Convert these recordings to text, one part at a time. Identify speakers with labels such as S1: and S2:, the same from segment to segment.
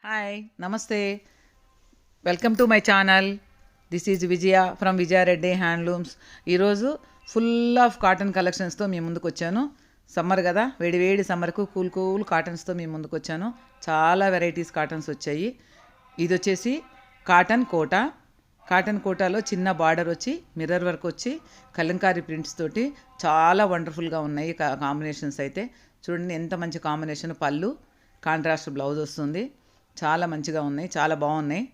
S1: Hi నమస్తే welcome to my channel. This is Vijaya from Vijaya Reddy handlooms. ఈరోజు full of cotton కలెక్షన్స్తో మీ ముందుకు వచ్చాను. Summer కదా, వేడి వేడి సమ్మర్కు కూల్ కాటన్స్తో మీ ముందుకు వచ్చాను. చాలా వెరైటీస్ కాటన్స్ వచ్చాయి. ఇది వచ్చేసి కాటన్ కోటాలో చిన్న బార్డర్ వచ్చి మిర్రర్ వర్క్ వచ్చి కలంకారీ ప్రింట్స్ తోటి చాలా వండర్ఫుల్గా ఉన్నాయి. కాంబినేషన్స్ అయితే చూడండి ఎంత మంచి కాంబినేషన్. పళ్ళు కాంట్రాస్ట్ బ్లౌజ్ వస్తుంది. చాలా మంచిగా ఉన్నాయి, చాలా బాగున్నాయి.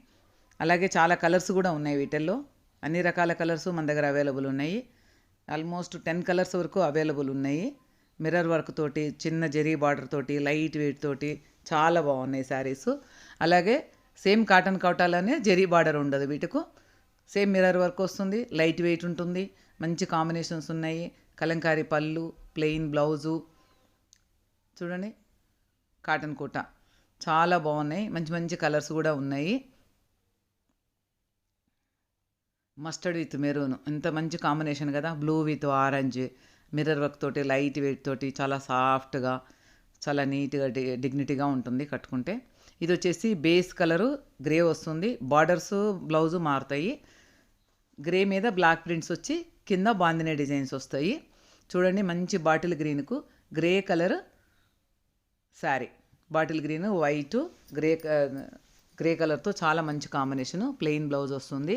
S1: అలాగే చాలా కలర్స్ కూడా ఉన్నాయి. వీటిల్లో అన్ని రకాల కలర్స్ మన దగ్గర అవైలబుల్ ఉన్నాయి. ఆల్మోస్ట్ 10 కలర్స్ వరకు అవైలబుల్ ఉన్నాయి. మిర్రర్ వర్క్ తోటి, చిన్న జరీ బార్డర్ తోటి, లైట్ వెయిట్ తోటి చాలా బాగున్నాయి శారీస్. అలాగే సేమ్ కాటన్ కోటాలోనే జరీ బార్డర్ ఉండదు, వీటికు సేమ్ మిర్రర్ వర్క్ వస్తుంది, లైట్ వెయిట్ ఉంటుంది. మంచి కాంబినేషన్స్ ఉన్నాయి. కలంకారీ పళ్ళు, ప్లెయిన్ బ్లౌజు చూడండి. కాటన్ కోట చాలా బాగున్నాయి. మంచి మంచి కలర్స్ కూడా ఉన్నాయి. మస్టర్డ్ విత్ మెరూన్ ఎంత మంచి కాంబినేషన్ కదా. Blue with orange, mirror work తోటి, లైట్ వెయిట్ తోటి చాలా సాఫ్ట్గా, చాలా నీట్గా డిగ్నిటీగా ఉంటుంది కట్టుకుంటే. ఇది వచ్చేసి బేస్ కలరు గ్రే వస్తుంది. బార్డర్స్ బ్లౌజు మారుతాయి. గ్రే మీద బ్లాక్ ప్రింట్స్ వచ్చి కింద బాందినే డిజైన్స్ వస్తాయి. చూడండి మంచి బాటిల్ గ్రీన్కు grey colour sari. Bottle green white grey కలర్తో చాలా మంచి కాంబినేషను. ప్లెయిన్ బ్లౌజ్ వస్తుంది.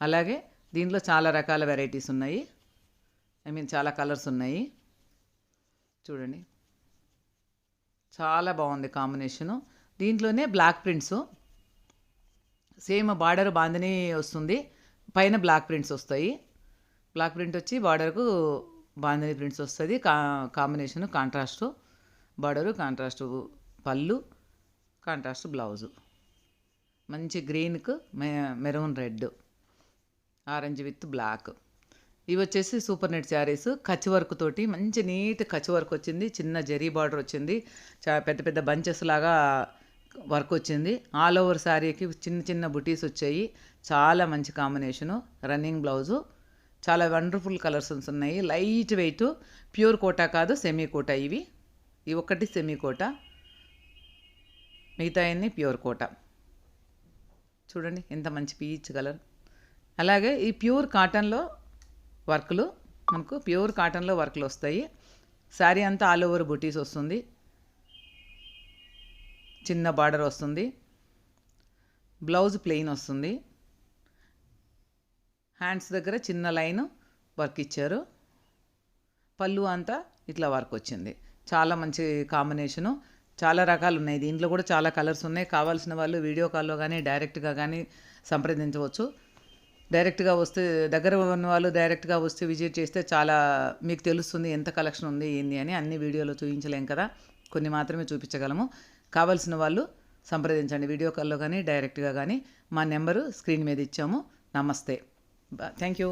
S1: అలాగే దీంట్లో చాలా రకాల వెరైటీస్ ఉన్నాయి. చాలా కలర్స్ ఉన్నాయి. చూడండి చాలా బాగుంది కాంబినేషను. దీంట్లోనే black prints same border bandhani వస్తుంది, పైన బ్లాక్ ప్రింట్స్ వస్తాయి. బ్లాక్ ప్రింట్ వచ్చి బార్డర్కు బాందిని ప్రింట్స్ వస్తుంది. Combination contrast border, contrast pallu, contrast blouse. మంచి గ్రీన్కు maroon red, orange with black. ఇవి వచ్చేసి super net saris. Kutch work తోటి మంచి నీట్ కచ్ వర్క్ వచ్చింది. చిన్న జరీ బార్డర్ వచ్చింది. పెద్ద పెద్ద బంచెస్ లాగా వర్క్ వచ్చింది. ఆల్ ఓవర్ శారీకి చిన్న చిన్న బుటీస్ వచ్చాయి. చాలా మంచి కాంబినేషను. Running blouse. చాలా వండర్ఫుల్ కలర్స్ ఉన్నాయి. లైట్ వెయిట్, ప్యూర్ కోటా కాదు, సెమీ కోటా. ఇవి ఒక్కటి సెమీ కోటా, మిగతా అన్ని ప్యూర్ కోటా. చూడండి ఎంత మంచి పీచ్ కలర్. అలాగే ఈ ప్యూర్ కాటన్లో వర్క్లు, మనకు ప్యూర్ కాటన్లో వర్క్లు వస్తాయి. శారీ అంతా ఆల్ ఓవర్ బుటీస్ వస్తుంది. చిన్న బార్డర్ వస్తుంది. బ్లౌజ్ ప్లెయిన్ వస్తుంది. హ్యాండ్స్ దగ్గర చిన్న లైన్ వర్క్ ఇచ్చారు. పళ్ళు అంతా ఇట్లా వర్క్ వచ్చింది. చాలా మంచి కాంబినేషను. చాలా రకాలు ఉన్నాయి. దీంట్లో కూడా చాలా కలర్స్ ఉన్నాయి. కావాల్సిన వాళ్ళు వీడియో కాల్లో కానీ డైరెక్ట్గా కానీ సంప్రదించవచ్చు. డైరెక్ట్గా వస్తే, దగ్గర ఉన్న వాళ్ళు డైరెక్ట్గా వస్తే విజిట్ చేస్తే చాలా మీకు తెలుస్తుంది ఎంత కలెక్షన్ ఉంది ఏంది అని. అన్ని వీడియోలో చూపించలేం కదా, కొన్ని మాత్రమే చూపించగలము. కావాల్సిన వాళ్ళు సంప్రదించండి వీడియో కాల్లో కానీ డైరెక్ట్గా కానీ. మా నెంబరు స్క్రీన్ మీద ఇచ్చాము. నమస్తే. Thank you.